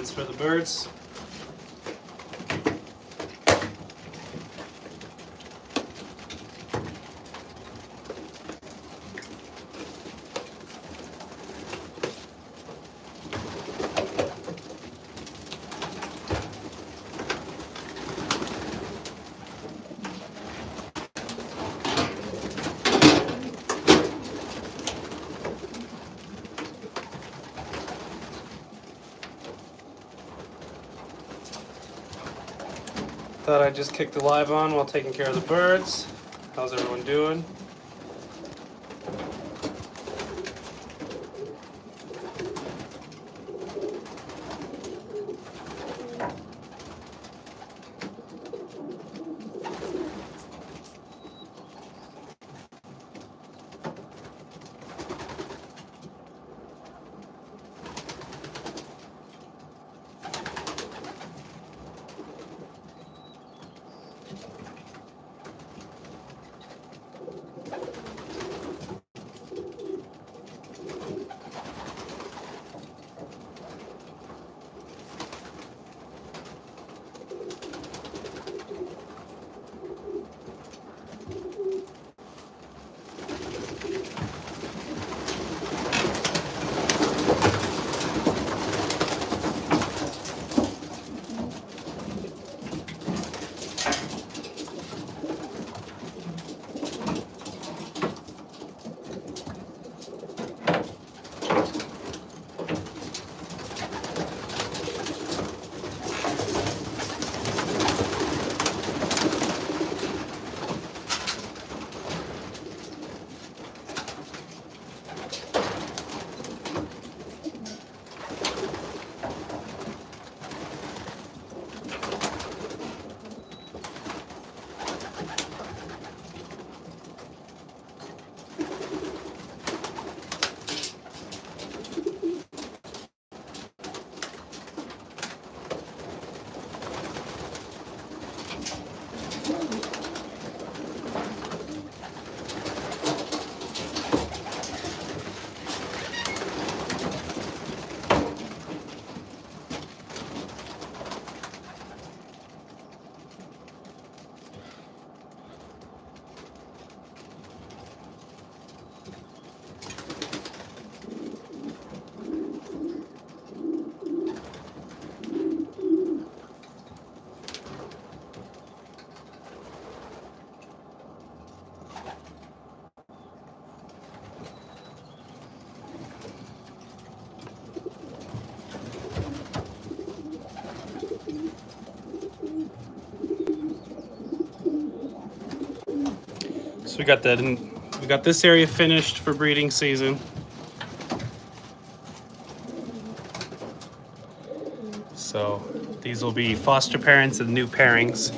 fence for the birds. Thought I'd just kick the live on while taking care of the birds. How's everyone doing? So we got this area finished for breeding season. So these will be foster parents and new pairings.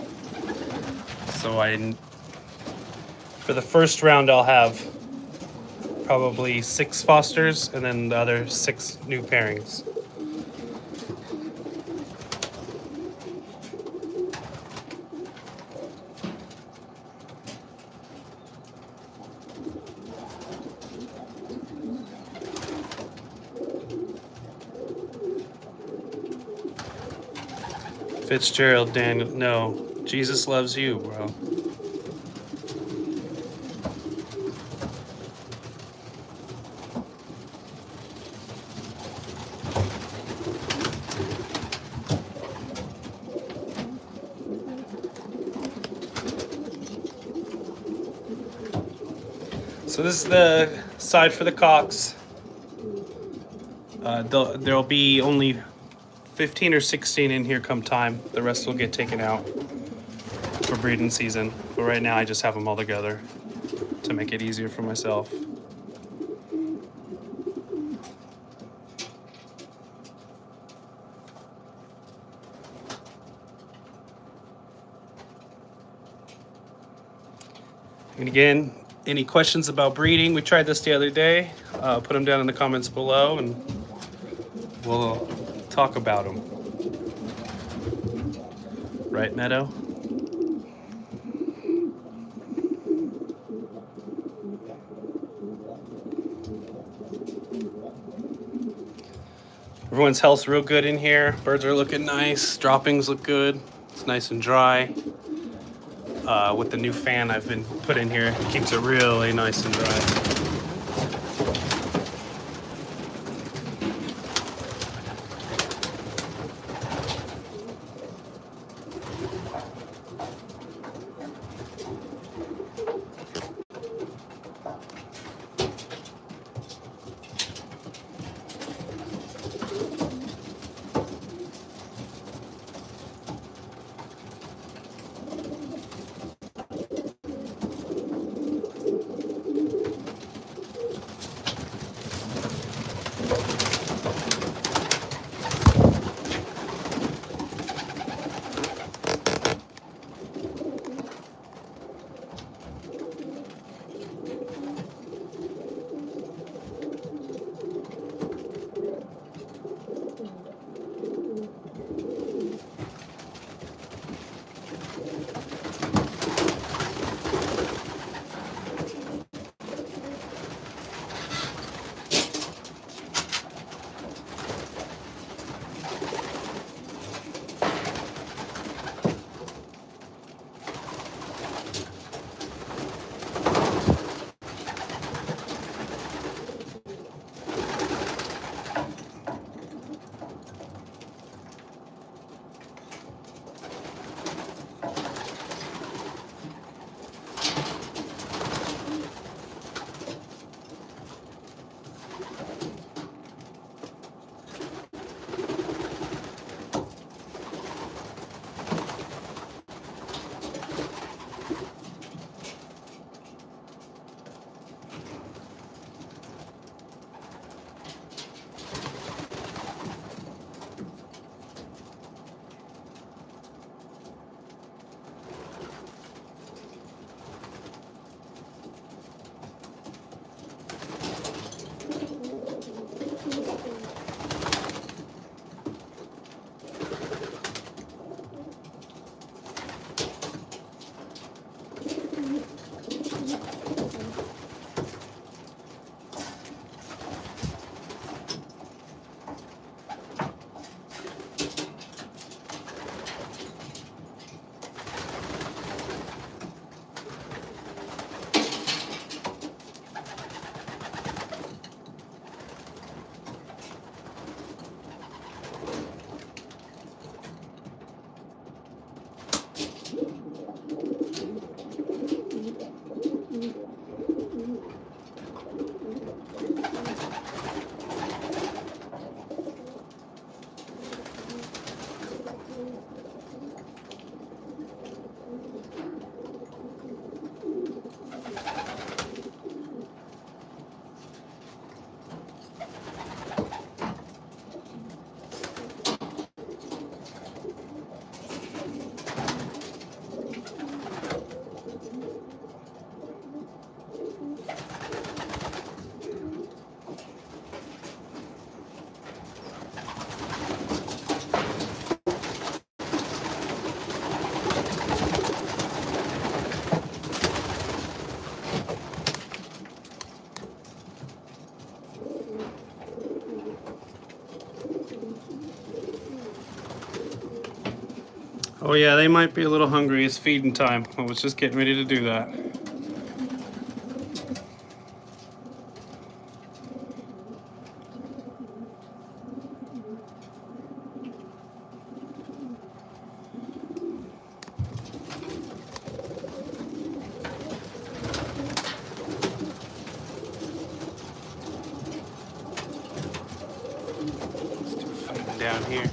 So for the first round I'll have probably 6 fosters and then the other 6 new pairings. Fitzgerald, Daniel, no. Jesus loves you, bro. So this is the side for the cocks. There'll be only 15 or 16 in here come time. The rest will get taken out for breeding season. But right now I just have them all together to make it easier for myself. And again, any questions about breeding? We tried this the other day. Put them down in the comments below and we'll talk about them. Right, Meadow? Everyone's health's real good in here. Birds are looking nice. Droppings look good. It's nice and dry. With the new fan I've been put in here, it keeps it really nice and dry. Oh yeah, they might be a little hungry. It's feeding time. I was just getting ready to do that. Still fighting down here.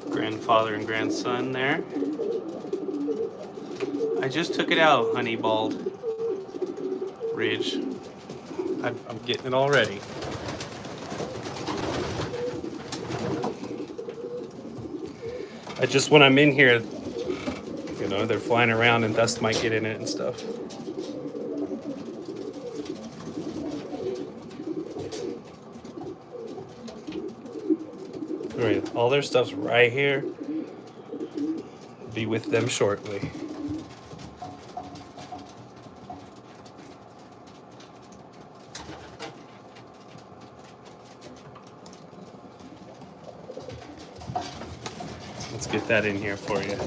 Grandfather and grandson there. I just took it out, honey bald ridge. I'm getting it already. when I'm in here, you know, they're flying around and dust might get in it and stuff. All right, all their stuff's right here. Be with them shortly. Let's get that in here for you.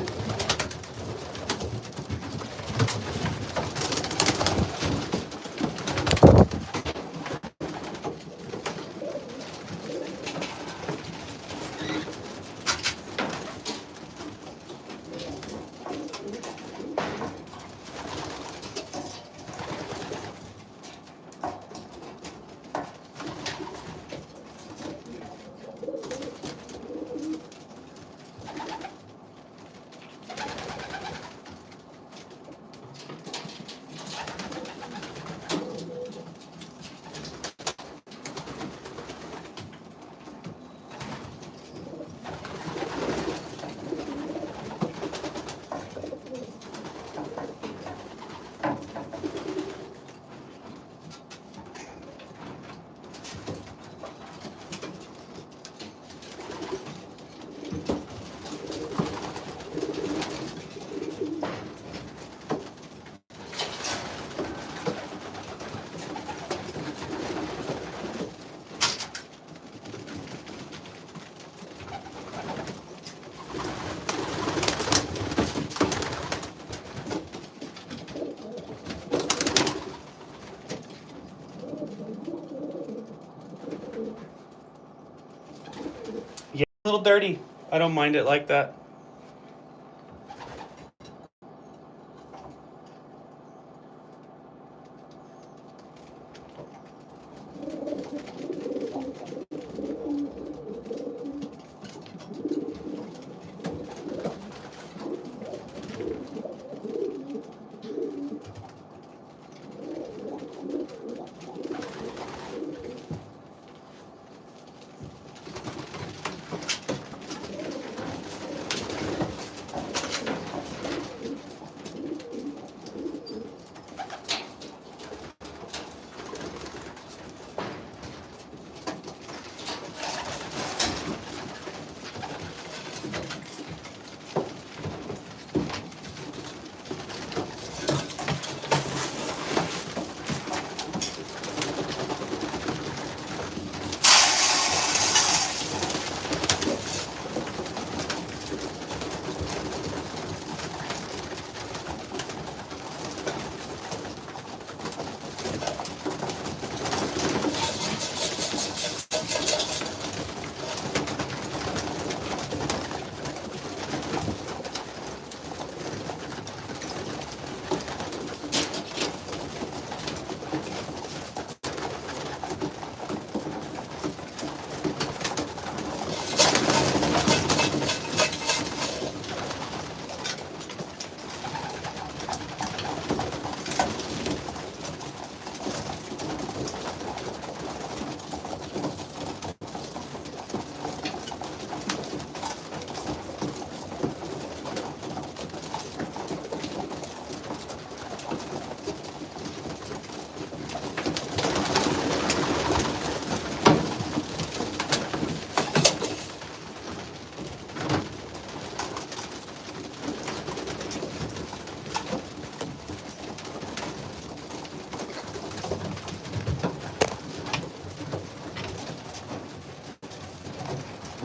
Yeah, a little dirty. I don't mind it like that.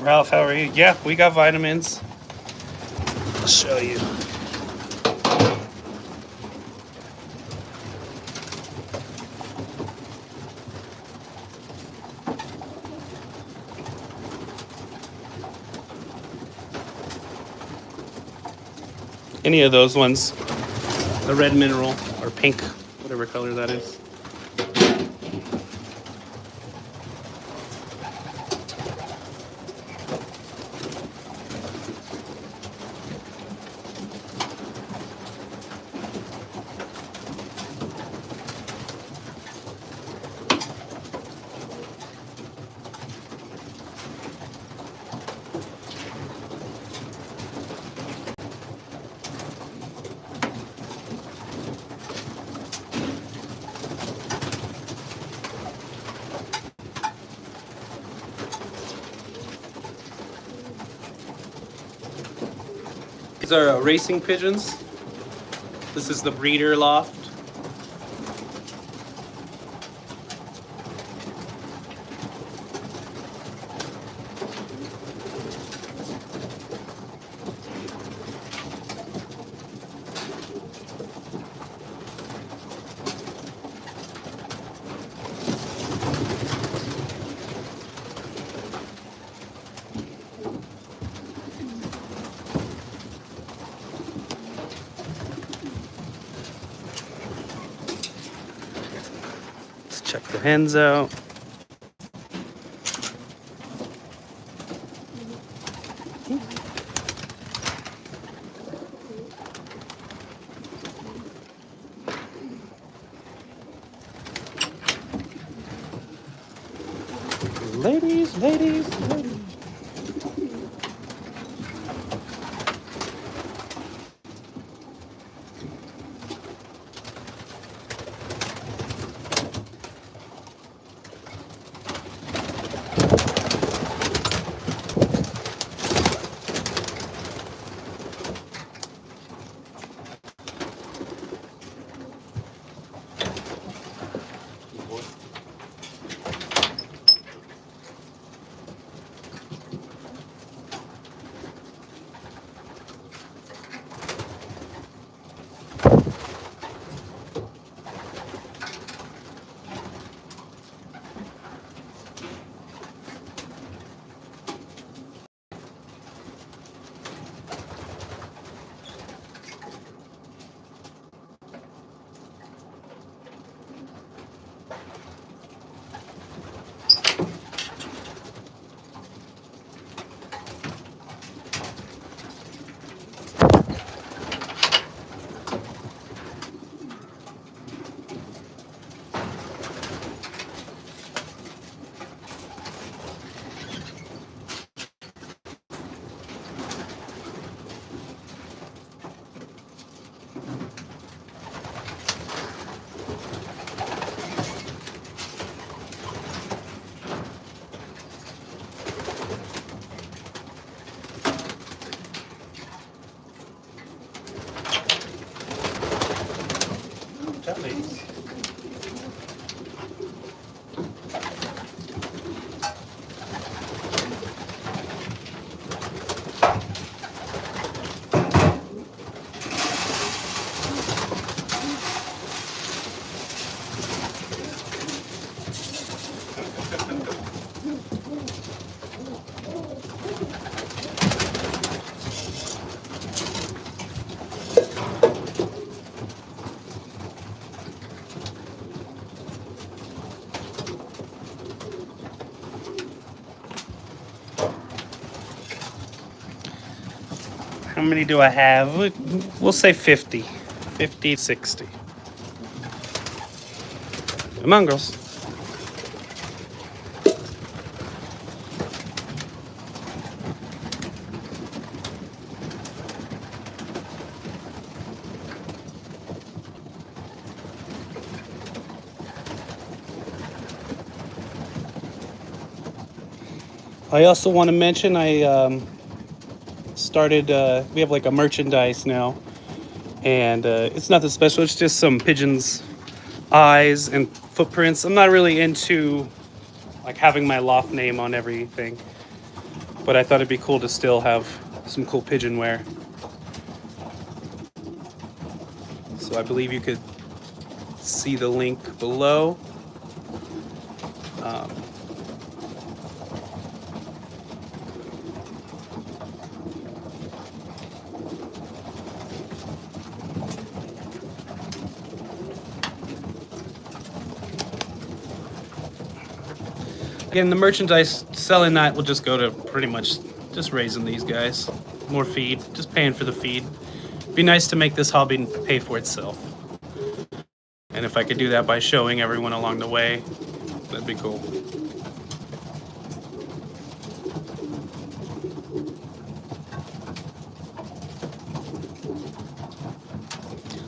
Ralph, how are you? Yeah, we got vitamins. I'll show you. Any of those ones. The red mineral or pink, whatever color that is. These are racing pigeons. This is the breeder loft. Check the hens out. Ladies, ladies, ladies. Ladies. How many do I have? We'll say 50. 50, 60. Come on, girls. I also want to mention I started, we have like a merchandise now, and it's nothing special. It's just some pigeons' eyes and footprints. I'm not really into like having my loft name on everything, but I thought it'd be cool to still have some cool pigeon wear. So I believe you could see the link below. Again, the merchandise, selling that will just go to pretty much just raising these guys. More feed, just paying for the feed. Be nice to make this hobby pay for itself. And if I could do that by showing everyone along the way, that'd be cool.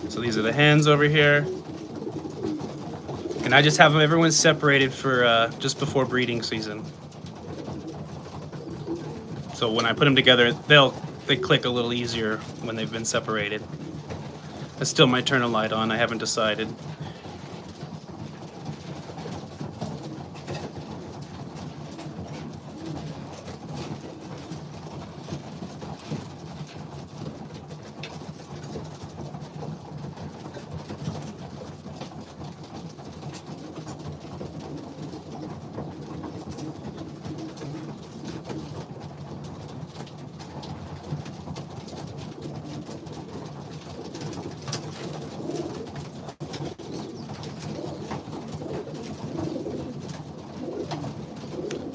So these are the hens over here. And I just have them, everyone separated for just before breeding season. So when I put them together, they'll they click a little easier when they've been separated. I still might turn a light on, I haven't decided.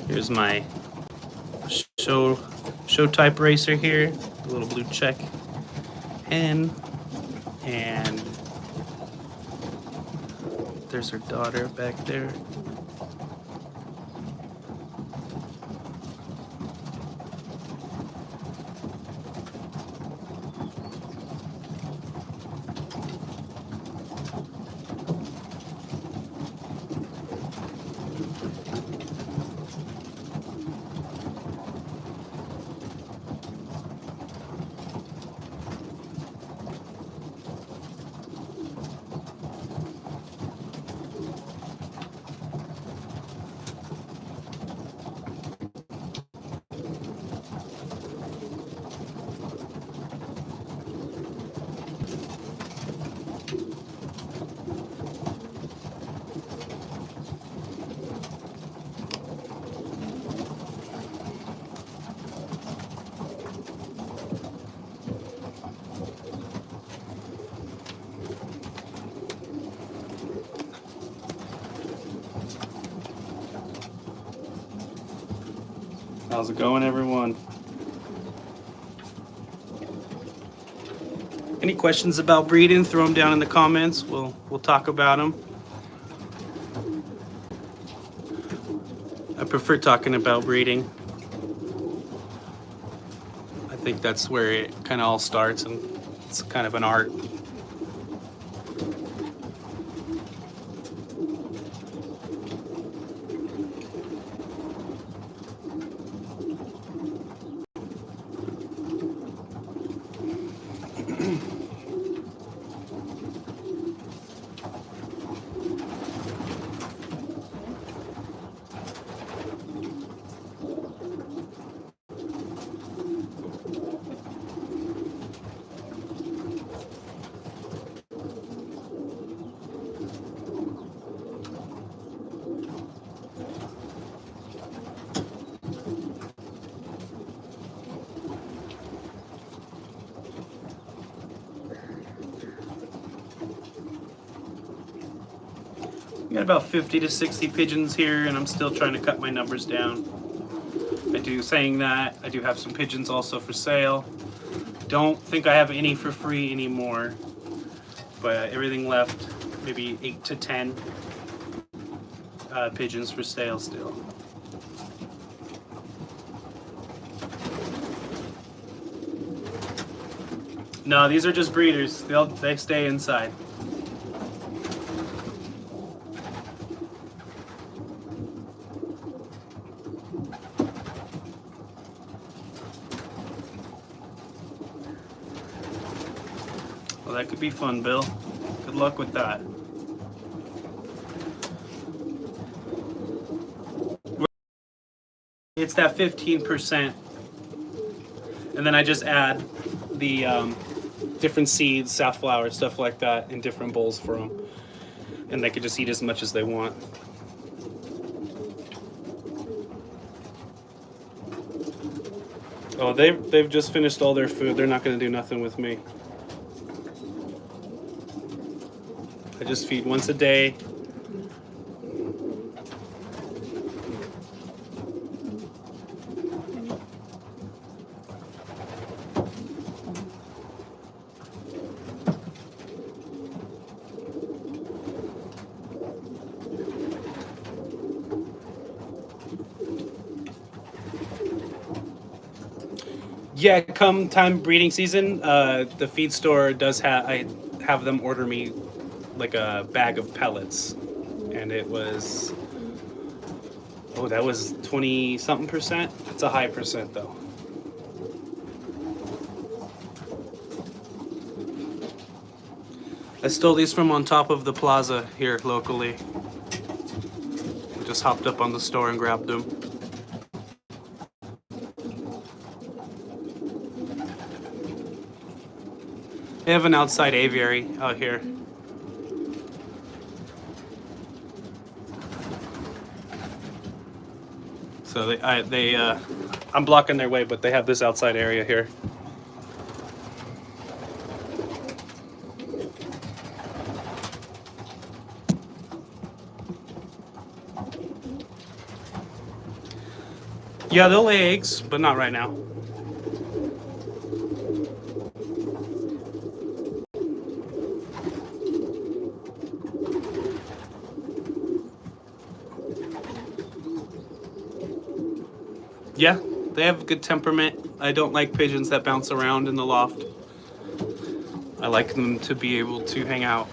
Here's my show type racer here, a little blue check hen, and there's her daughter back there. How's it going, everyone? Any questions about breeding? Throw them down in the comments. We'll talk about them. I prefer talking about breeding. I think that's where it kind of all starts, and it's kind of an art. I got about 50 to 60 pigeons here, and I'm still trying to cut my numbers down. Saying that, I do have some pigeons also for sale. Don't think I have any for free anymore, but everything left, maybe 8 to 10 pigeons for sale still. No, these are just breeders. They stay inside. Well, that could be fun, Bill. Good luck with that. It's that 15%, and then I just add the different seeds, safflower, stuff like that, in different bowls for them, and they could just eat as much as they want. Oh, they've just finished all their food. They're not going to do nothing with me. I just feed once a day. Yeah, come time breeding season, the feed store does I have them order me like a bag of pellets, and it was, oh, that was 20-something%. It's a high percent though. I stole these from on top of the plaza here locally. I just hopped up on the store and grabbed them. They have an outside aviary out here. So I'm blocking their way, but they have this outside area here. Yeah, they'll lay eggs, but not right now. Yeah, they have good temperament. I don't like pigeons that bounce around in the loft. I like them to be able to hang out.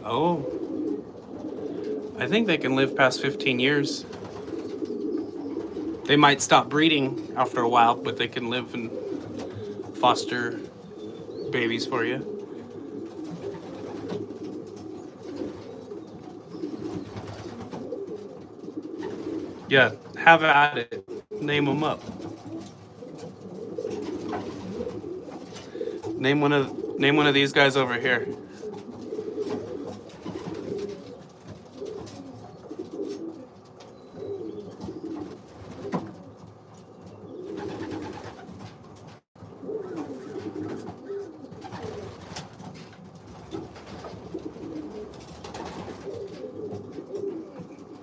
Oh, I think they can live past 15 years. They might stop breeding after a while, but they can live and foster babies for you. Yeah, have at it. Name them up. Name one of these guys over here.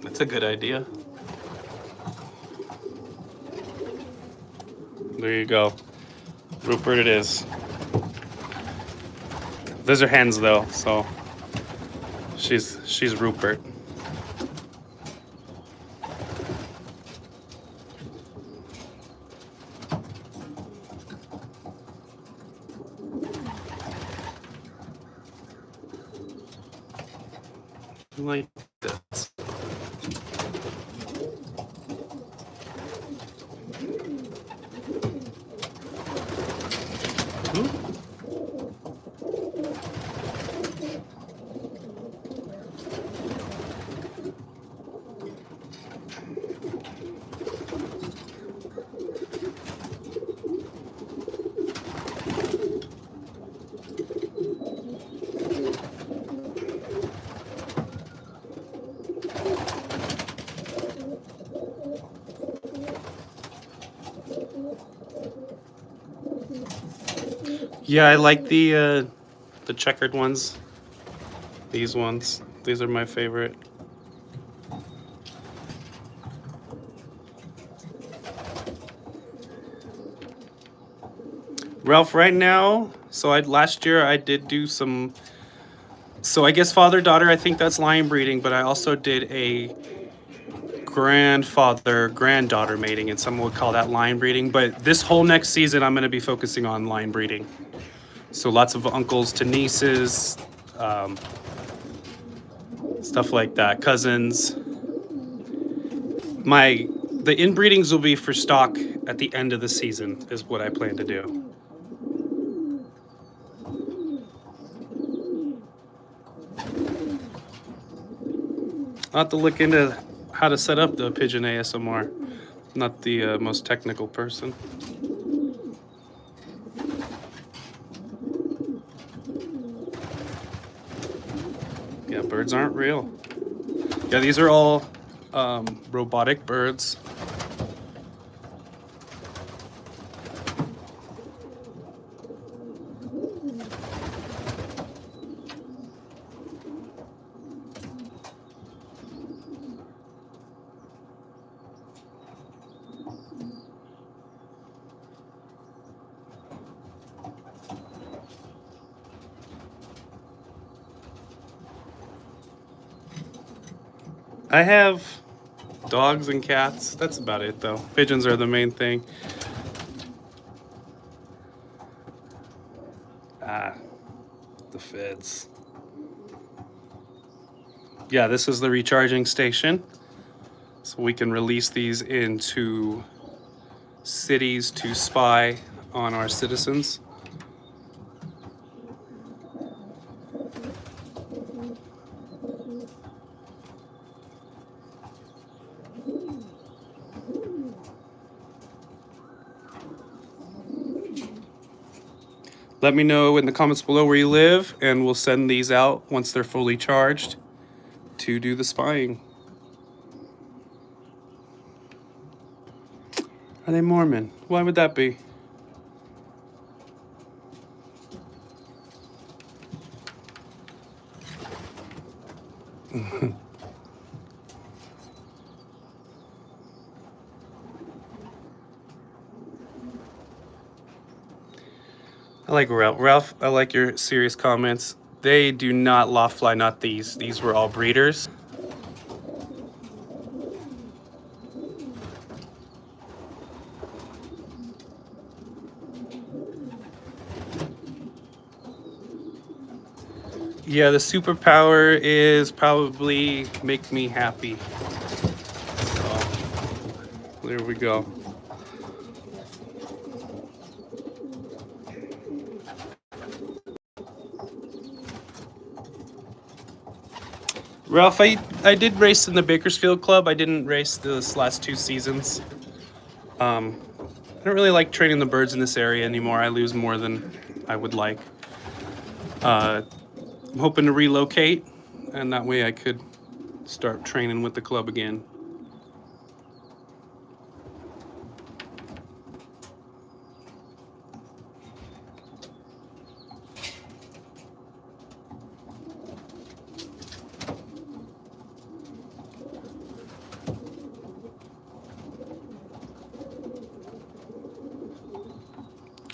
That's a good idea. There you go. Rupert it is. Those are hens though, so she's Rupert. Like this. Yeah, I like the checkered ones. These ones. These are my favorite. Ralph, right now, so last year I did do some, so I guess father-daughter, I think that's line breeding, but I also did a grandfather-granddaughter mating, and some would call that line breeding, but this whole next season I'm going to be focusing on line breeding. So lots of uncles to nieces, stuff like that, cousins. The inbreedings will be for stock at the end of the season is what I plan to do. I'll have to look into how to set up the pigeon ASMR. Not the most technical person. Yeah, birds aren't real. Yeah, these are all robotic birds. I have dogs and cats. That's about it, though. Pigeons are the main thing. Ah, the feds. Yeah, this is the recharging station. So we can release these into cities to spy on our citizens. Let me know in the comments below where you live, and we'll send these out once they're fully charged to do the spying. Are they Mormon? Why would that be? I like Ralph. Ralph, I like your serious comments. They do not loft fly, not these. These were all breeders. Yeah, the superpower is probably make me happy. So, there we go. Ralph, I did race in the Bakersfield Club. I didn't race this last 2 seasons. I don't really like training the birds in this area anymore. I lose more than I would like. I'm hoping to relocate, and that way I could start training with the club again.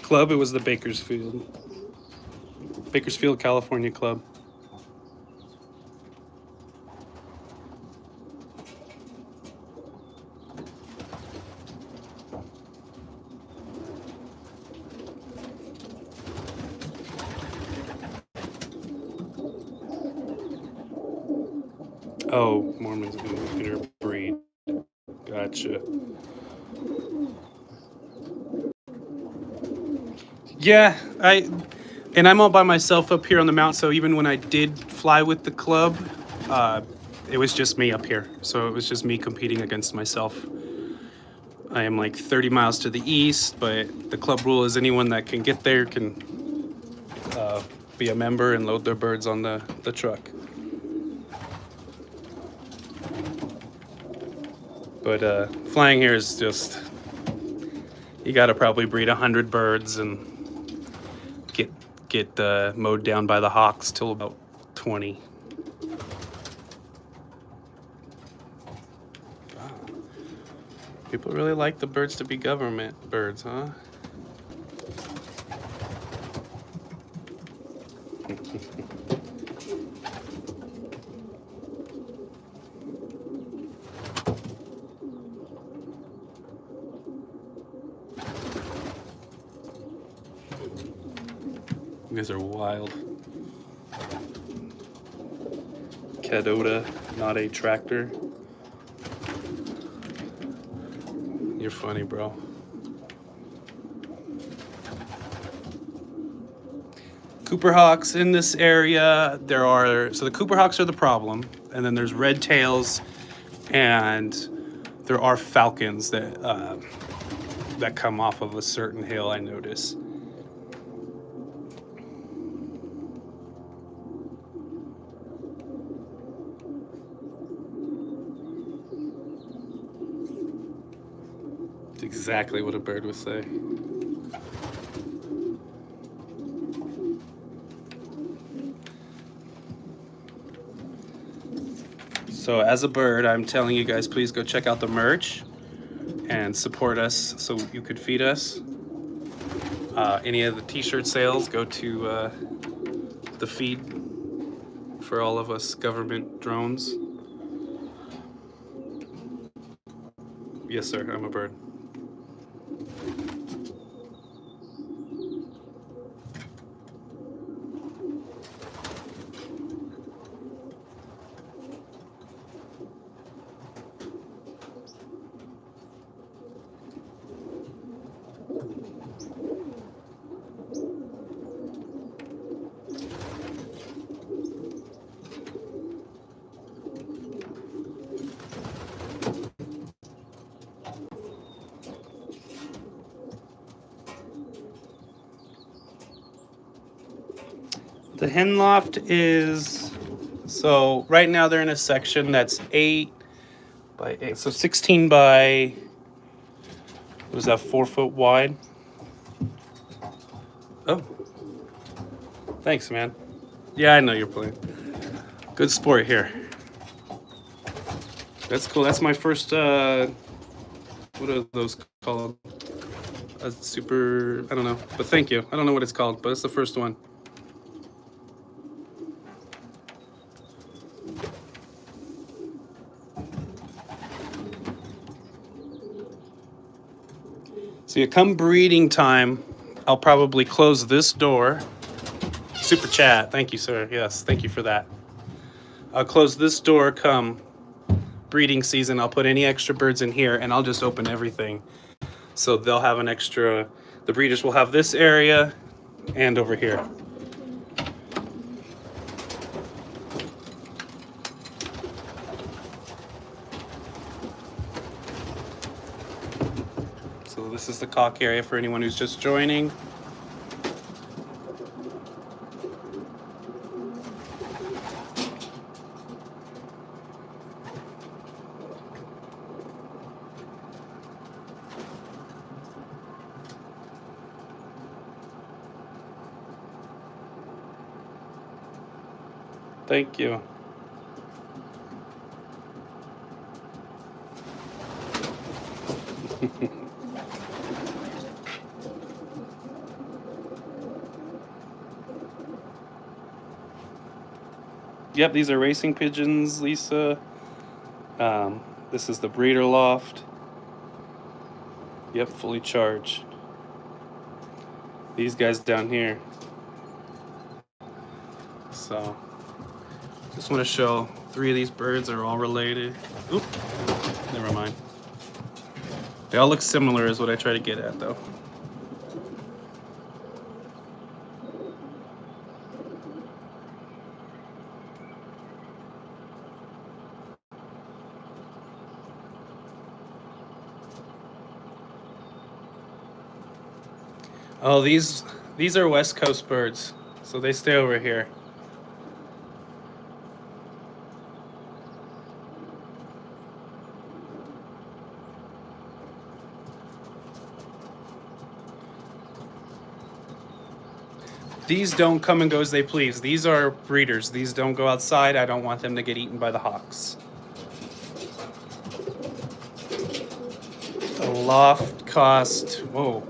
Club, it was the Bakersfield, California club. Oh, Mormons gonna interbreed. Gotcha. Yeah, I'm all by myself up here on the mountain, so even when I did fly with the club, it was just me up here. So it was just me competing against myself. I am like 30 miles to the east, but the club rule is anyone that can get there can be a member and load their birds on the truck. But flying here is just, you gotta probably breed 100 birds and get mowed down by the hawks till about 20. Wow. People really like the birds to be government birds, huh? You guys are wild. Cadota, not a tractor. You're funny, bro. Cooper hawks in this area, so the Cooper hawks are the problem, and then there's red tails, and there are falcons that come off of a certain hill, I notice. It's exactly what a bird would say. So as a bird, I'm telling you guys, please go check out the merch and support us so you could feed us. Any of the t-shirt sales go to the feed for all of us government drones. Yes, sir, I'm a bird. The hen loft is, so right now they're in a section that's 8 by 8, so 16 by, what was that, 4 foot wide? Oh, thanks, man. Yeah, I know you're playing. Good sport here. That's cool. That's my first, what are those called? A super, I don't know, but thank you. I don't know what it's called, but it's the first one. So you come breeding time, I'll probably close this door. Super chat, thank you, sir. Yes, thank you for that. I'll close this door come breeding season. I'll put any extra birds in here and I'll just open everything. So they'll have an extra, the breeders will have this area and over here. So this is the cock area for anyone who's just joining. Thank you. Yep, these are racing pigeons, Lisa. This is the breeder loft. Yep, fully charged. These guys down here. So, just want to show 3 of these birds are all related. Oop, never mind. They all look similar is what I try to get at though. Oh, these are West Coast birds, so they stay over here. These don't come and go as they please. These are breeders. These don't go outside. I don't want them to get eaten by the hawks. The loft cost, whoa.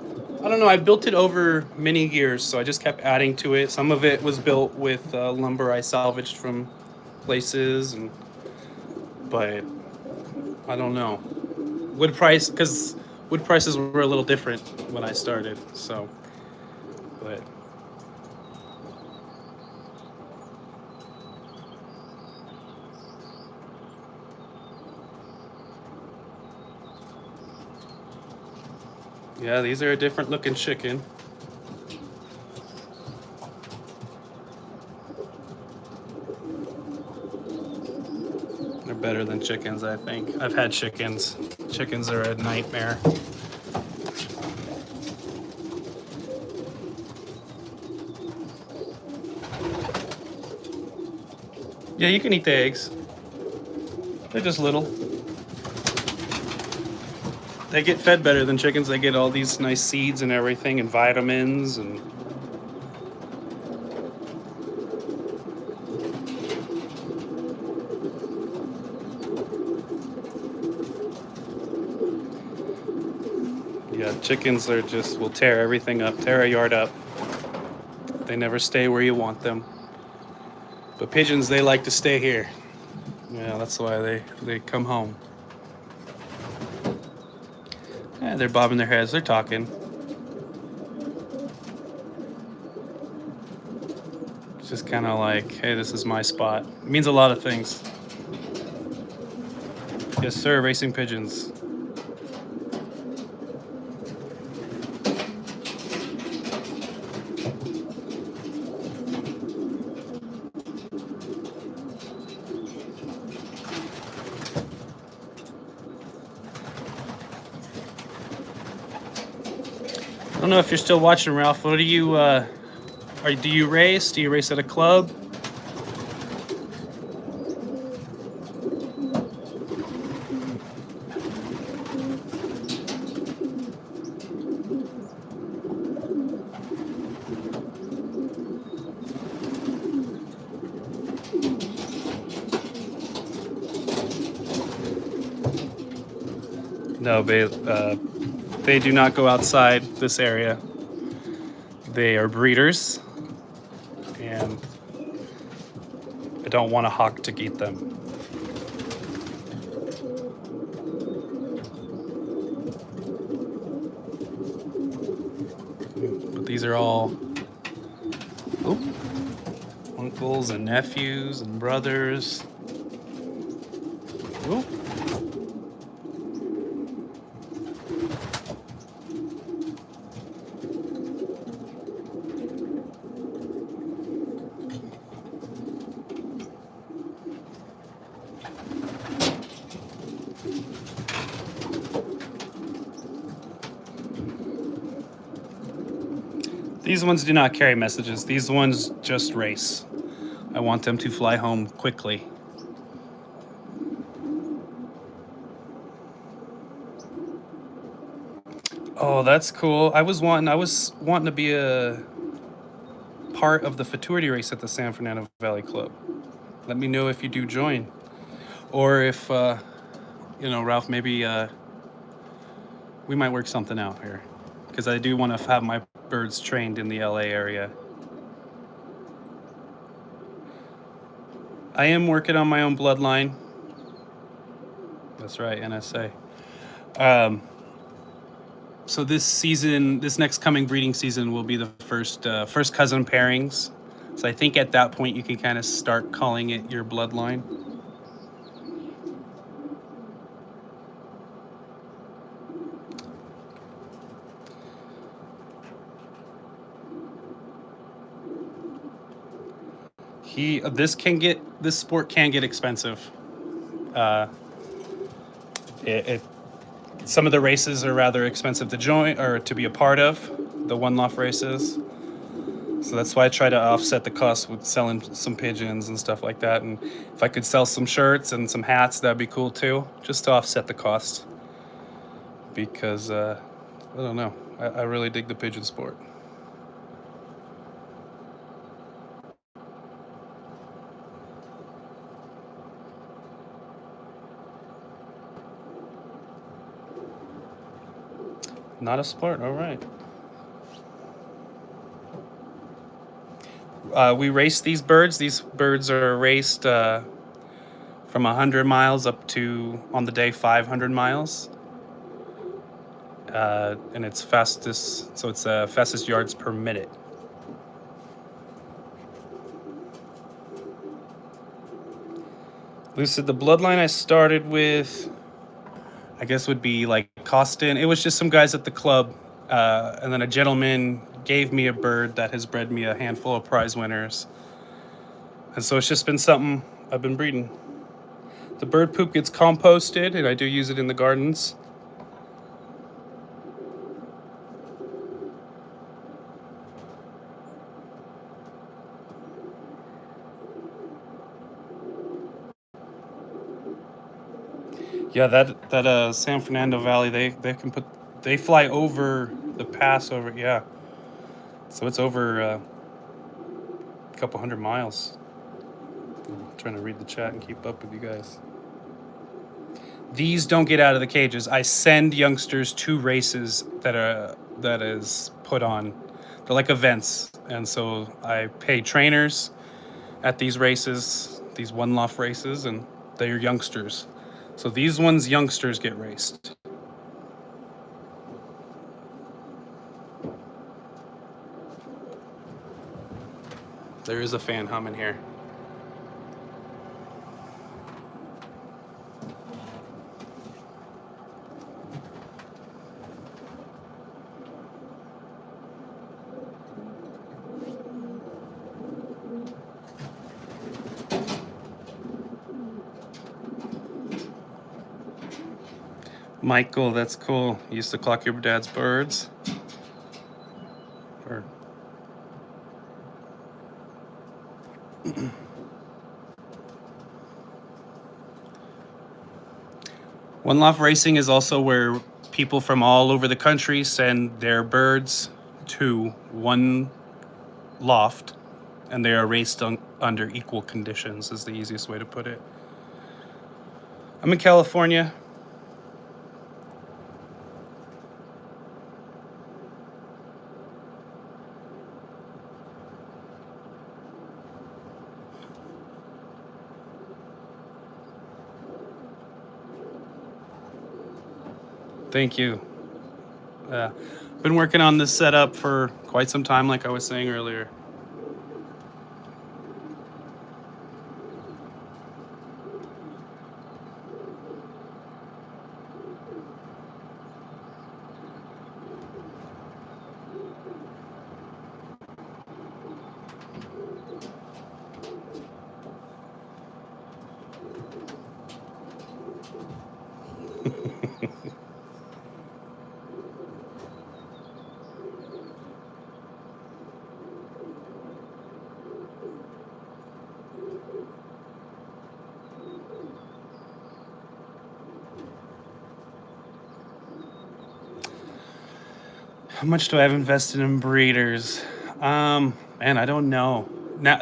I don't know, I built it over many years, so I just kept adding to it. Some of it was built with lumber I salvaged from places, but I don't know. Wood prices were a little different when I started, so, but. Yeah, these are a different looking chicken. They're better than chickens, I think. I've had chickens. Chickens are a nightmare. Yeah, you can eat the eggs. They're just little. They get fed better than chickens. They get all these nice seeds and everything and vitamins and yeah, chickens are just will tear everything up, tear a yard up. They never stay where you want them. But pigeons, they like to stay here. Yeah, that's why they come home. Yeah, they're bobbing their heads, they're talking. It's just kind of like, hey, this is my spot. It means a lot of things. Yes, sir, racing pigeons. I don't know if you're still watching, Ralph. What are you Or do you race? Do you race at a club? No, they do not go outside this area. They are breeders, and I don't want a hawk to eat them. But these are all uncles and nephews and brothers. Ooh. These ones do not carry messages. These ones just race. I want them to fly home quickly. Oh, that's cool. I was wanting to be a part of the futurity race at the San Fernando Valley Club. Let me know if you do join, or if you know, Ralph, maybe we might work something out here, because I do want to have my birds trained in the LA area. I am working on my own bloodline. That's right, NSA. So this season, this next coming breeding season, will be the first cousin pairings. So I think at that point you can kind of start calling it your bloodline. This sport can get expensive. Some of the races are rather expensive to join or to be a part of, the one-off races. So that's why I try to offset the cost with selling some pigeons and stuff like that. And if I could sell some shirts and some hats, that'd be cool too, just to offset the cost. Because I don't know, I really dig the pigeon sport. Not a sport, all right. We race these birds. These birds are raced from 100 miles up to, on the day, 500 miles. And it's fastest, so it's fastest yards per minute. Lucid, the bloodline I started with, I guess, would be like Costin. It was just some guys at the club, and then a gentleman gave me a bird that has bred me a handful of prize winners. And so it's just been something I've been breeding. The bird poop gets composted, and I do use it in the gardens. Yeah, that San Fernando Valley, they fly over the pass over, yeah. So it's over a couple 100 miles. I'm trying to read the chat and keep up with you guys. These don't get out of the cages. I send youngsters to races that is put on. They're like events, and so I pay trainers at these races, these one-off races, and they're youngsters. So these ones, youngsters get raced. There is a fan humming here. Michael, that's cool. You used to clock your dad's birds. Or One Loft Racing is also where people from all over the country send their birds to one loft, and they are raced under equal conditions, is the easiest way to put it. I'm in California. Thank you. Been working on this setup for quite some time, like I was saying earlier. How much do I have invested in breeders? Man, I don't know. Now,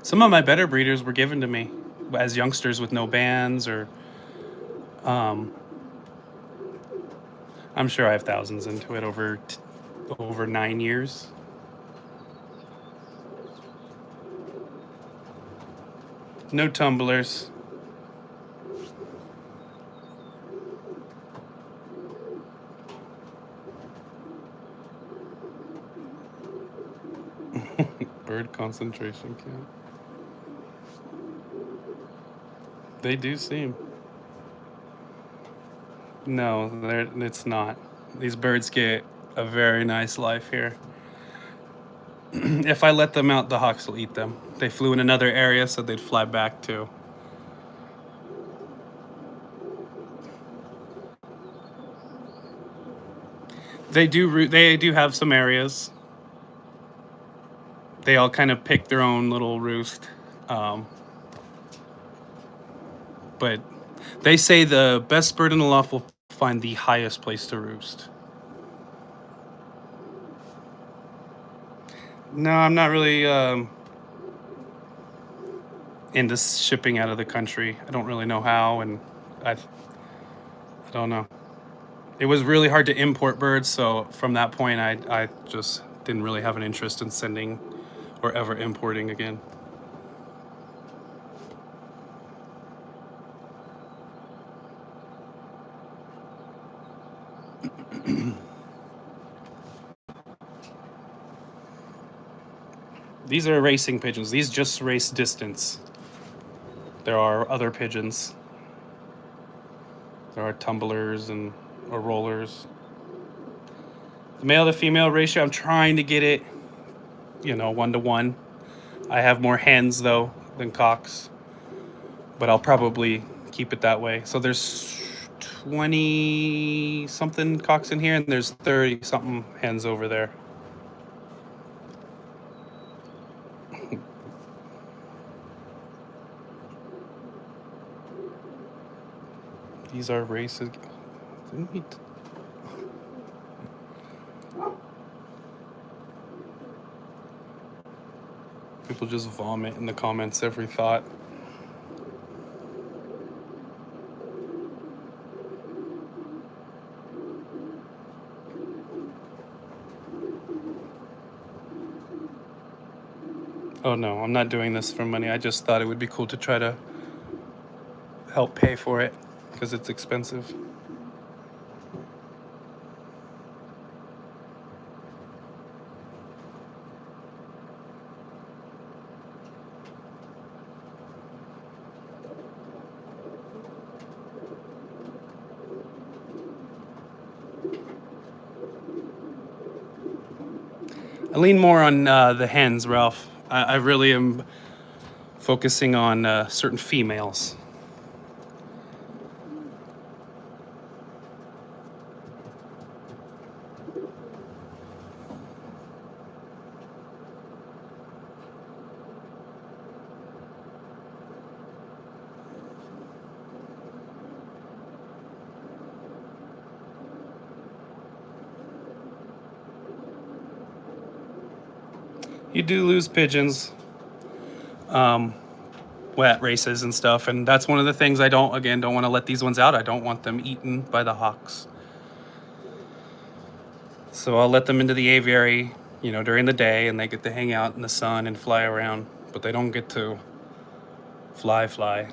some of my better breeders were given to me as youngsters with no bands, or I'm sure I have thousands into it over 9 years. No tumblers. Bird concentration camp. They do seem. No, it's not. These birds get a very nice life here. If I let them out, the hawks will eat them. They flew in another area, so they'd fly back too. They do have some areas. They all kind of pick their own little roost. But they say the best bird in the loft will find the highest place to roost. No, I'm not really into shipping out of the country. I don't really know how, and I don't know. It was really hard to import birds, so from that point, I just didn't really have an interest in sending or ever importing again. These are racing pigeons. These just race distance. There are other pigeons. There are tumblers and or rollers. The male to female ratio, I'm trying to get it, 1-to-1. I have more hens though than cocks, but I'll probably keep it that way. So there's 20 something cocks in here, and there's 30 something hens over there. These are races. Didn't we? People just vomit in the comments every thought. Oh no, I'm not doing this for money. I just thought it would be cool to try to help pay for it because it's expensive. I lean more on the hens, Ralph. I really am focusing on certain females. you do lose pigeons at races and stuff, and that's one of the things I don't want to let these ones out. I don't want them eaten by the hawks. So I'll let them into the aviary, you know, during the day, and they get to hang out in the sun and fly around, but they don't get to fly.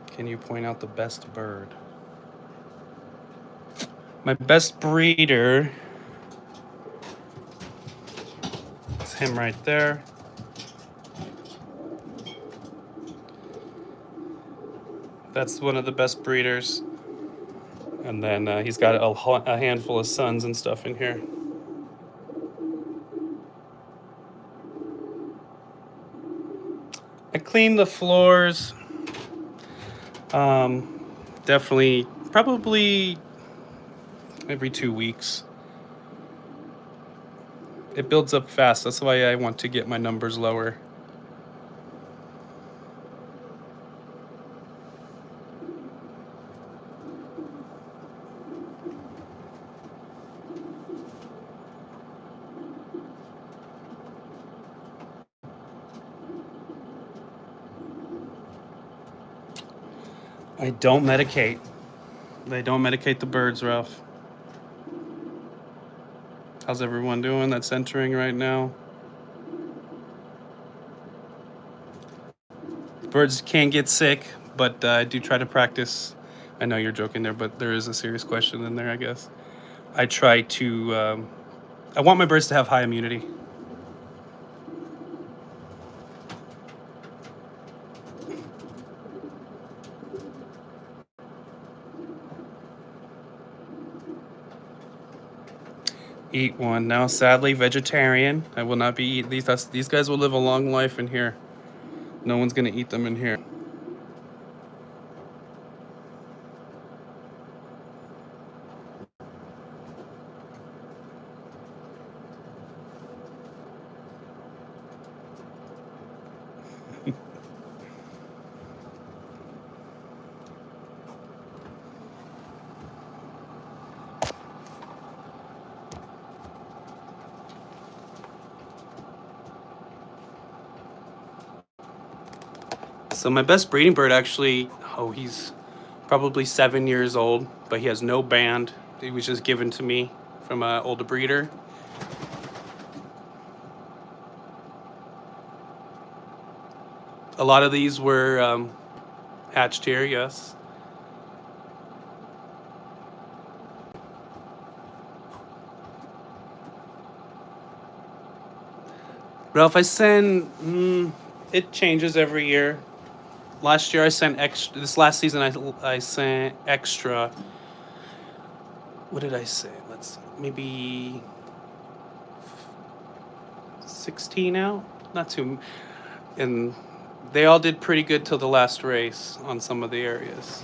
Can you point out the best bird? My best breeder is him right there. That's one of the best breeders. And then he's got a handful of sons and stuff in here. I clean the floors. Definitely, probably every 2 weeks. It builds up fast. That's why I want to get my numbers lower. I don't medicate. They don't medicate the birds, Ralph. How's everyone doing that's entering right now? Birds can get sick, but I do try to practice. I know you're joking there, but there is a serious question in there, I guess. I try to, I want my birds to have high immunity. Eat one. Now, sadly, vegetarian. I will not be eating these. These guys will live a long life in here. No one's going to eat them in here. So my best breeding bird actually, he's probably 7 years old, but he has no band. He was just given to me from an older breeder. A lot of these were hatched here, yes. Ralph, I send, it changes every year. Last year I sent extra, this last season I sent extra. What did I say? Maybe 16 out? Not too, and they all did pretty good till the last race on some of the areas.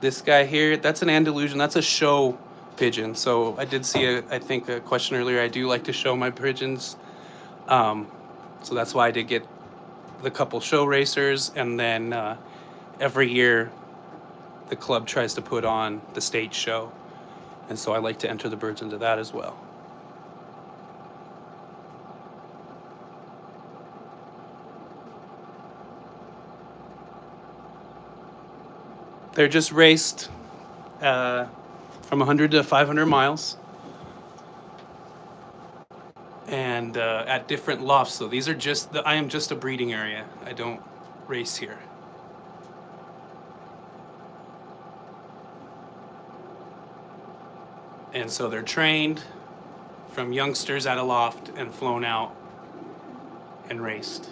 This guy here, that's an Andalusian. That's a show pigeon. So I did see, I think, a question earlier. I do like to show my pigeons. So that's why I did get the couple show racers. And then every year, the club tries to put on the state show. And so I like to enter the birds into that as well. They're just raced from 100 to 500 miles. And at different lofts. So these are just, I am just a breeding area. I don't race here. And so they're trained from youngsters at a loft and flown out and raced.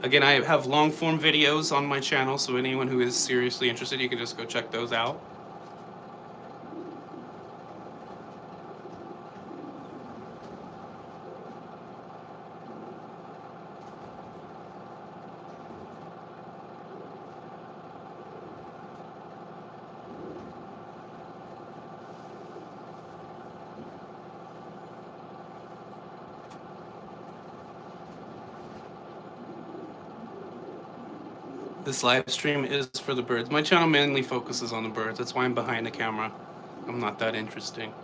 Again, I have long form videos on my channel, so anyone who is seriously interested, you can just go check those out. This live stream is for the birds. My channel mainly focuses on the birds. That's why I'm behind the camera. I'm not that interesting.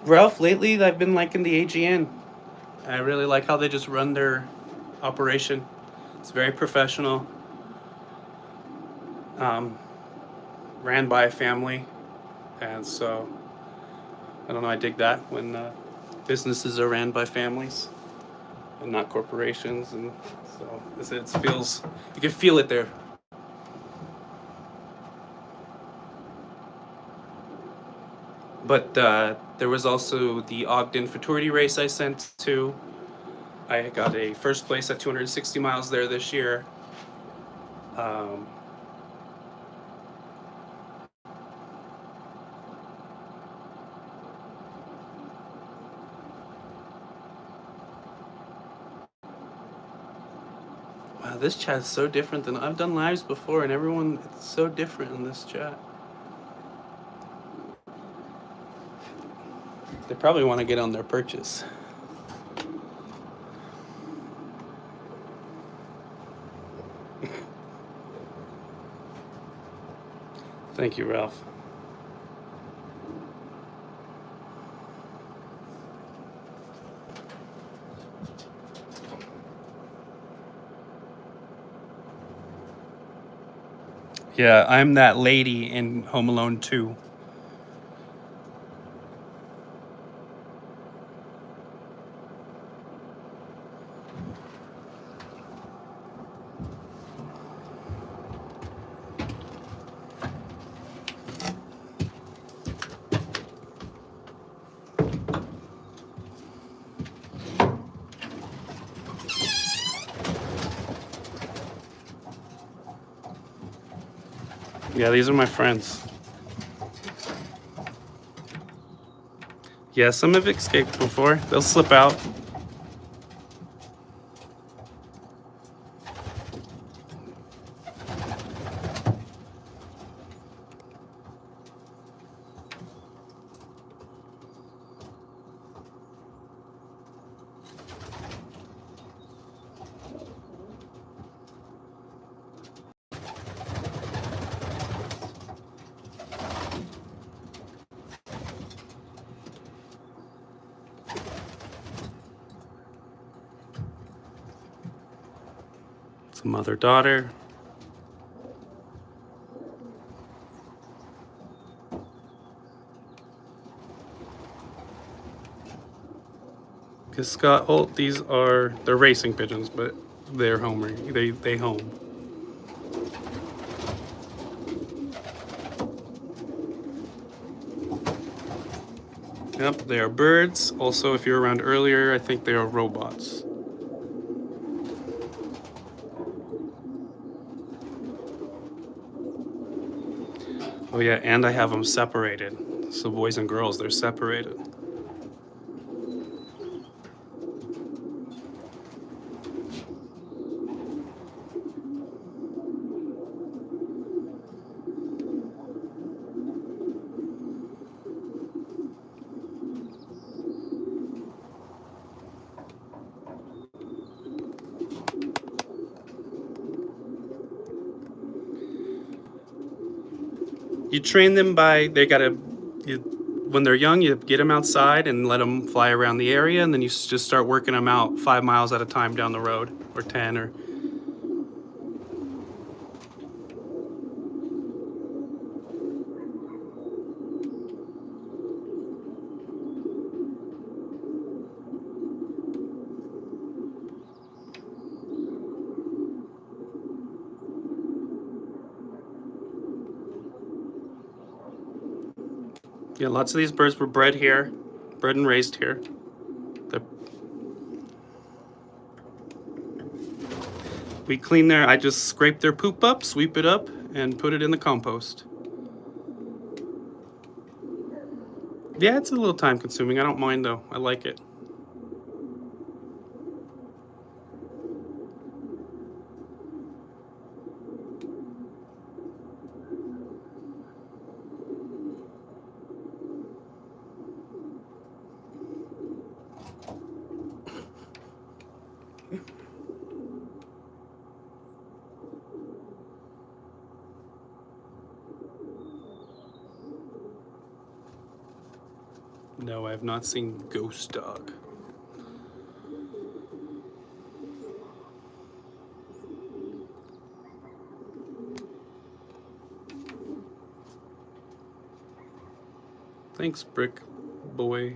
Ralph, lately I've been liking the AGN. I really like how they just run their operation. It's very professional. Ran by a family, and so I don't know. I dig that when businesses are ran by families and not corporations, and so it feels, you can feel it there. But there was also the Ogden Futurity race I sent to. I got a first place at 260 miles there this year. Wow, this chat's so different than I've done lives before, and everyone, it's so different in this chat. They probably want to get on their purchase. Thank you, Ralph. Yeah, I'm that lady in Home Alone 2. Yeah, these are my friends. Yeah, some have escaped before. They'll slip out. It's a mother-daughter. Because Scott Holt, they're racing pigeons, but they're homer. They home. Yep, they are birds. Also, if you were around earlier, I think they are robots. Oh yeah, and I have them separated. So boys and girls, they're separated. You train them when they're young, you get them outside and let them fly around the area, and then you just start working them out 5 miles at a time down the road, or 10, or... Yeah, lots of these birds were bred here. bred and raised here. We clean I just scrape their poop up, sweep it up, and put it in the compost. Yeah, it's a little time consuming. I don't mind though. I like it. No, I have not seen Ghost Dog. Thanks, Brick Boy.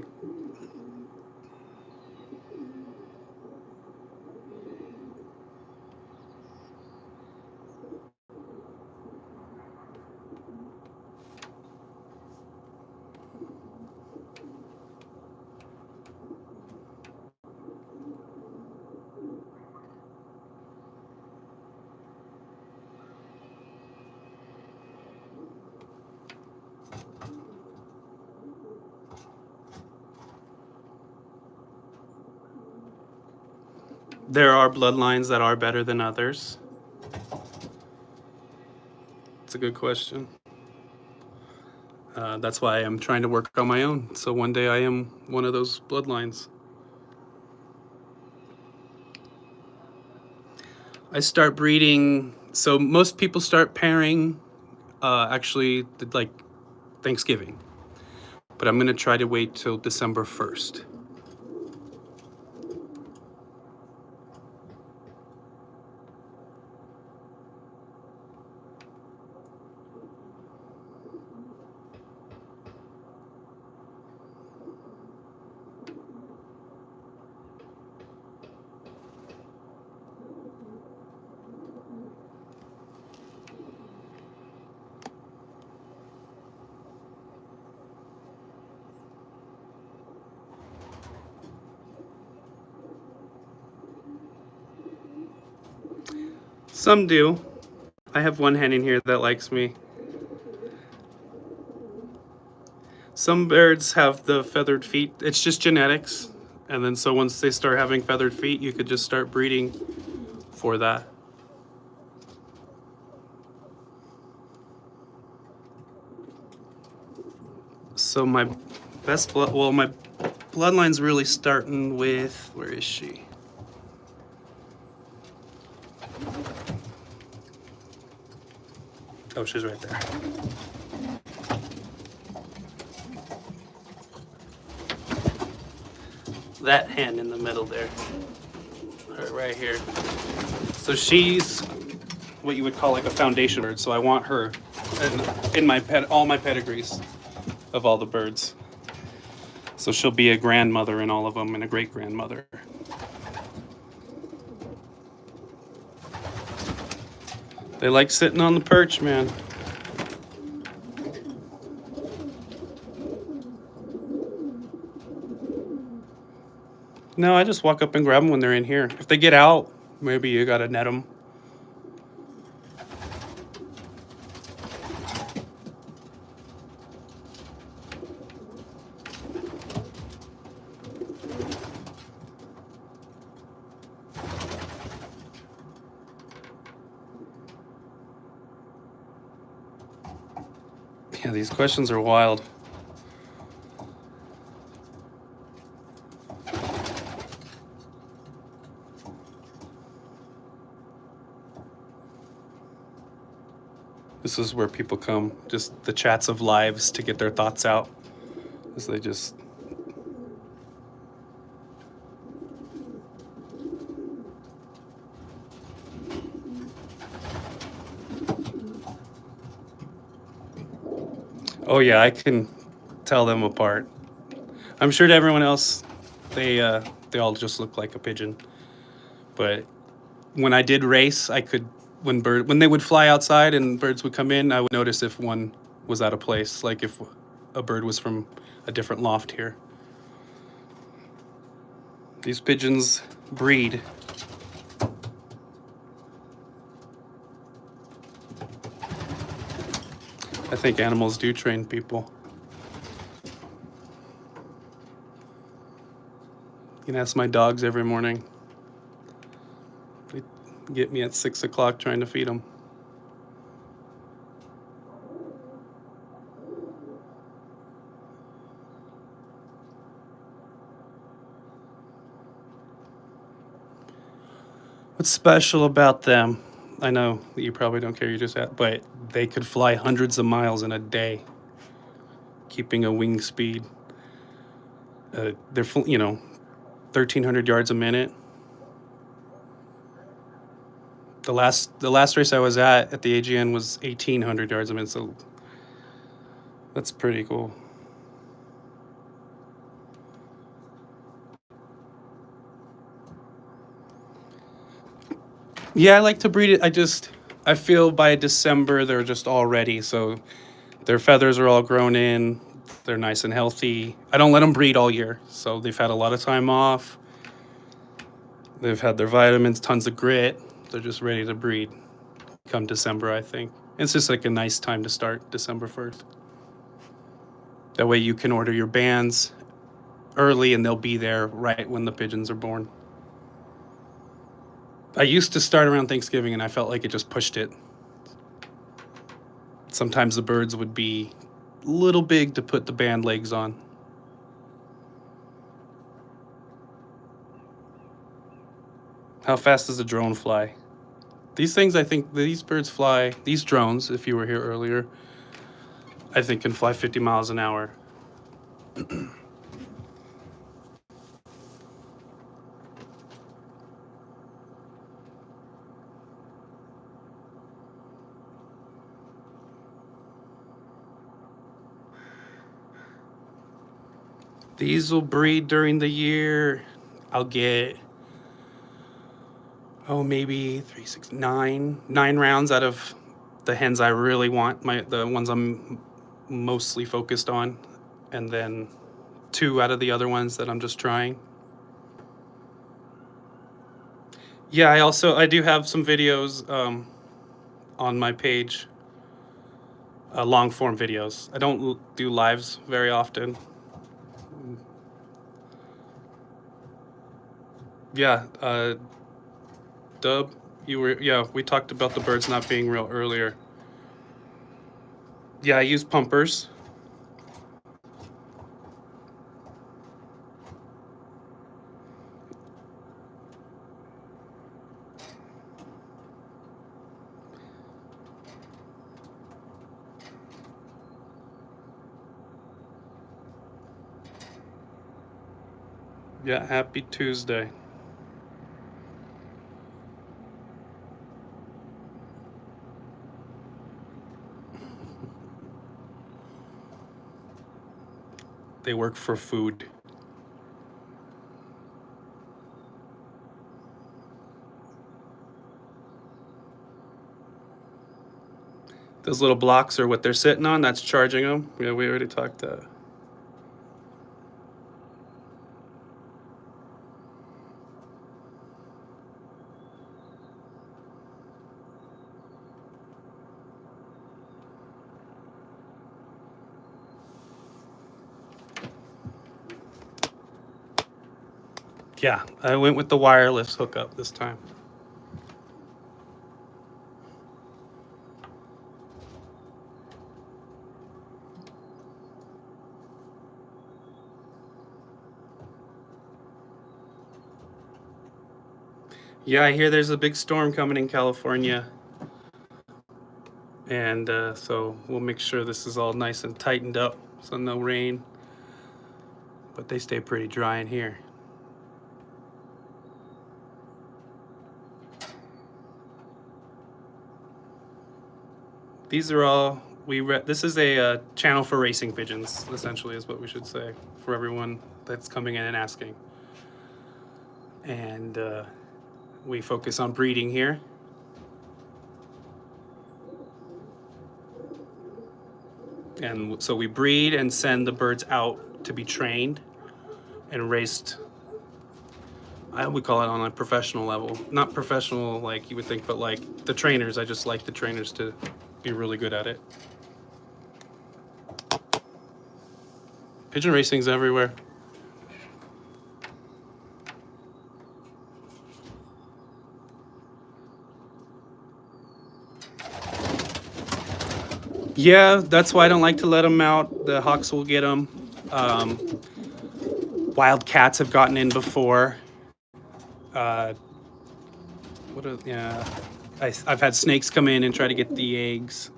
There are bloodlines that are better than others. It's a good question. That's why I'm trying to work on my own. So one day I am one of those bloodlines. I start breeding. So most people start pairing actually like Thanksgiving. But I'm going to try to wait till December 1st. Some do. I have one hen in here that likes me. Some birds have the feathered feet. It's just genetics. And then so once they start having feathered feet, you could just start breeding for that. So my best blood, well, my bloodline's really starting with, where is she? Oh, she's right there. That hen in the middle there, right here. So she's what you would call like a foundation bird. So I want her in my all my pedigrees of all the birds. So she'll be a grandmother in all of them and a great grandmother. They like sitting on the perch, man. No, I just walk up and grab them when they're in here. If they get out, maybe you gotta net them. Yeah, these questions are wild. This is where people come, just the chats of lives to get their thoughts out. As they just... Oh yeah, I can tell them apart. I'm sure to everyone else, they all just look like a pigeon. But when I did race, I could, when they would fly outside and birds would come in, I would notice if one was out of place, like if a bird was from a different loft here. These pigeons breed. I think animals do train people. You can ask my dogs every morning. They get me at 6 o'clock trying to feed them. What's special about them? I know that you probably don't care, you just asked, but they could fly hundreds of miles in a day, keeping a wing speed. They're 1,300 yards a minute. The last race I was at the AGN was 1,800 yards a minute, so that's pretty cool. Yeah, I like to breed it. I feel by December they're just all ready, so their feathers are all grown in. They're nice and healthy. I don't let them breed all year, so they've had a lot of time off. They've had their vitamins, tons of grit. They're just ready to breed come December, I think. It's just like a nice time to start, December 1st. That way you can order your bands early and they'll be there right when the pigeons are born. I used to start around Thanksgiving and I felt like it just pushed it. Sometimes the birds would be a little big to put the band legs on. How fast does a drone fly? These things, I think, these birds fly, these drones, if you were here earlier, I think can fly 50 miles an hour. These will breed during the year. I'll get, maybe 3, 6, 9 rounds out of the hens I really want, the ones I'm mostly focused on, and then 2 out of the other ones that I'm just trying. Yeah, I do have some videos on my page, long form videos. I don't do lives very often. Yeah, Dub, we talked about the birds not being real earlier. Yeah, I use pumpers. Yeah, happy Tuesday. They work for food. Those little blocks are what they're sitting on. That's charging them. Yeah, we already talked that. Yeah, I went with the wireless hookup this time. Yeah, I hear there's a big storm coming in California. And so we'll make sure this is all nice and tightened up, so no rain. But they stay pretty dry in here. These are all, this is a channel for racing pigeons, essentially is what we should say, for everyone that's coming in and asking. And we focus on breeding here. And so we breed and send the birds out to be trained and raced I would call it on a professional level. Not professional like you would think, but like the trainers. I just like the trainers to be really good at it. Pigeon racing's everywhere. Yeah, that's why I don't like to let them out. The hawks will get them. Wild cats have gotten in before. Yeah, I've had snakes come in and try to get the eggs.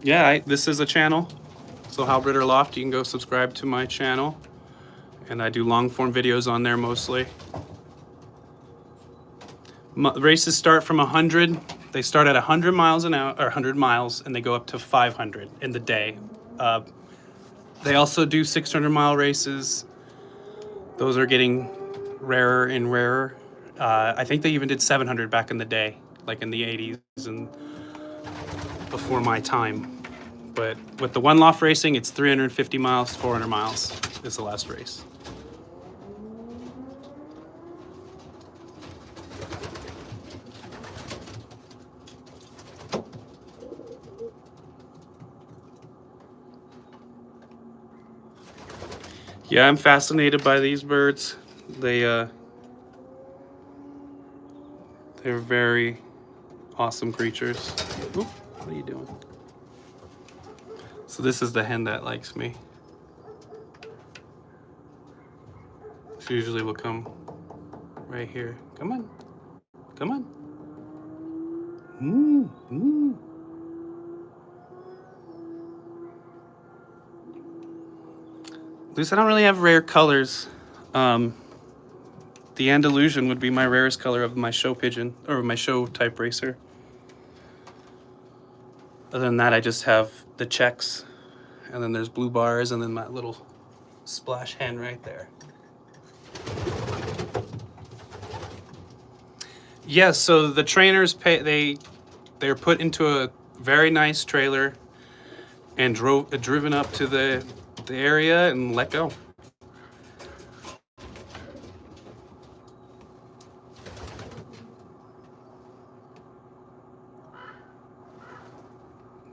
Yeah, this is a channel. So Halbritter Loft, you can go subscribe to my channel. And I do long form videos on there mostly. Races start from 100. They start at 100 miles an hour, or 100 miles, and they go up to 500 in the day. They also do 600-mile races. Those are getting rarer and rarer. I think they even did 700 back in the day, like in the 80s and before my time. But with the one loft racing, it's 350 miles, 400 miles is the last race. Yeah, I'm fascinated by these birds. They're very awesome creatures. Oop, what are you doing? So this is the hen that likes me. She usually will come right here. Come on, come on. At least I don't really have rare colors. The Andalusian would be my rarest color of my show pigeon, or my show type racer. Other than that, I just have the checks, and then there's blue bars, and then that little splash hen right there. Yeah, so the trainers they're put into a very nice trailer and driven up to the area and let go.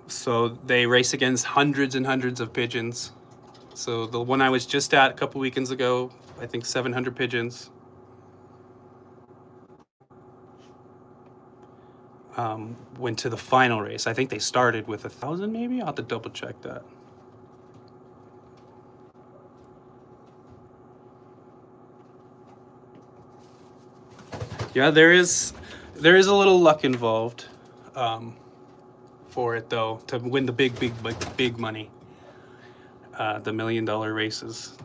So they race against hundreds and hundreds of pigeons. So the one I was just at a couple weekends ago, I think 700 pigeons. Went to the final race. I think they started with 1,000 maybe? I'll have to double check that. Yeah, there is a little luck involved for it though, to win the big money, the $1 million races.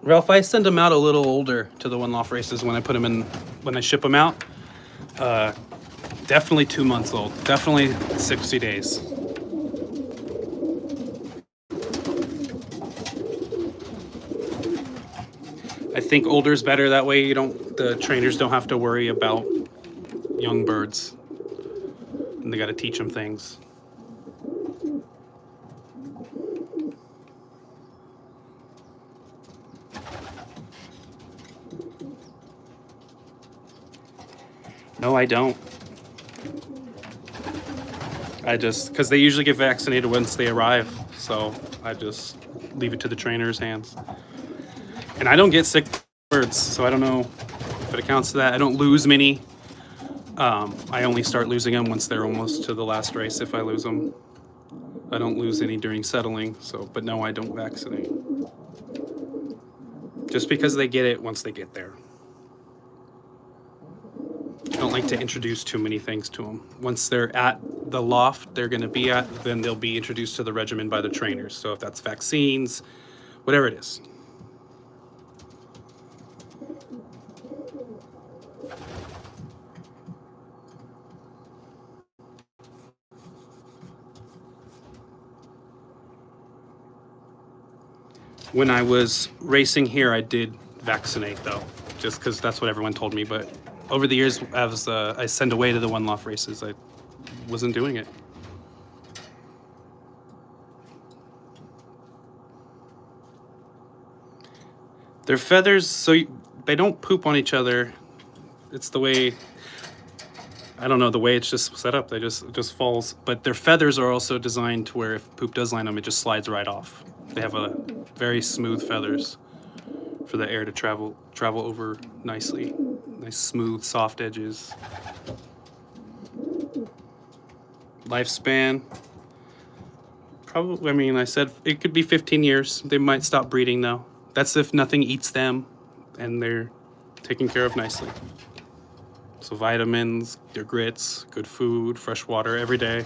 Ralph, I send them out a little older to the one loft races when I put them in, when I ship them out. Definitely 2 months old. Definitely 60 days. I think older is better. That way the trainers don't have to worry about young birds. And they got to teach them things. No, I don't. because they usually get vaccinated once they arrive, so I just leave it to the trainer's hands. And I don't get sick birds, so I don't know if it accounts to that. I don't lose many. I only start losing them once they're almost to the last race, if I lose them. I don't lose any during settling, so, but no, I don't vaccinate. Just because they get it once they get there. I don't like to introduce too many things to them. Once they're at the loft they're going to be at, then they'll be introduced to the regimen by the trainers. So if that's vaccines, whatever it is. When I was racing here, I did vaccinate though, just because that's what everyone told me. But over the years, as I send away to the one loft races, I wasn't doing it. Their feathers, so they don't poop on each other. It's the way, I don't know, the way it's just set up. They it just falls. But their feathers are also designed to where if poop does land them, it just slides right off. They have a very smooth feathers for the air to travel over nicely. Nice smooth, soft edges. Lifespan, probably, I mean, I said it could be 15 years. They might stop breeding though. That's if nothing eats them and they're taken care of nicely. So vitamins, their grits, good food, fresh water every day.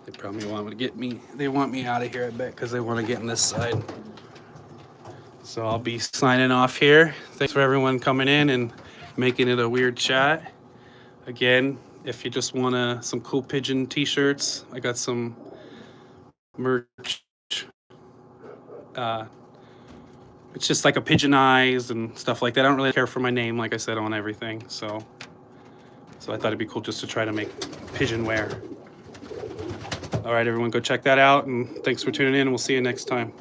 They probably want to get me, they want me out of here, I bet, because they want to get in this side. So I'll be signing off here. Thanks for everyone coming in and making it a weird chat. Again, if you just want some cool pigeon t-shirts, I got some merch. It's just like a pigeon eyes and stuff like that. I don't really care for my name, like I said, on everything. So I thought it'd be cool just to try to make pigeon wear. All right, everyone, go check that out. And thanks for tuning in, and we'll see you next time.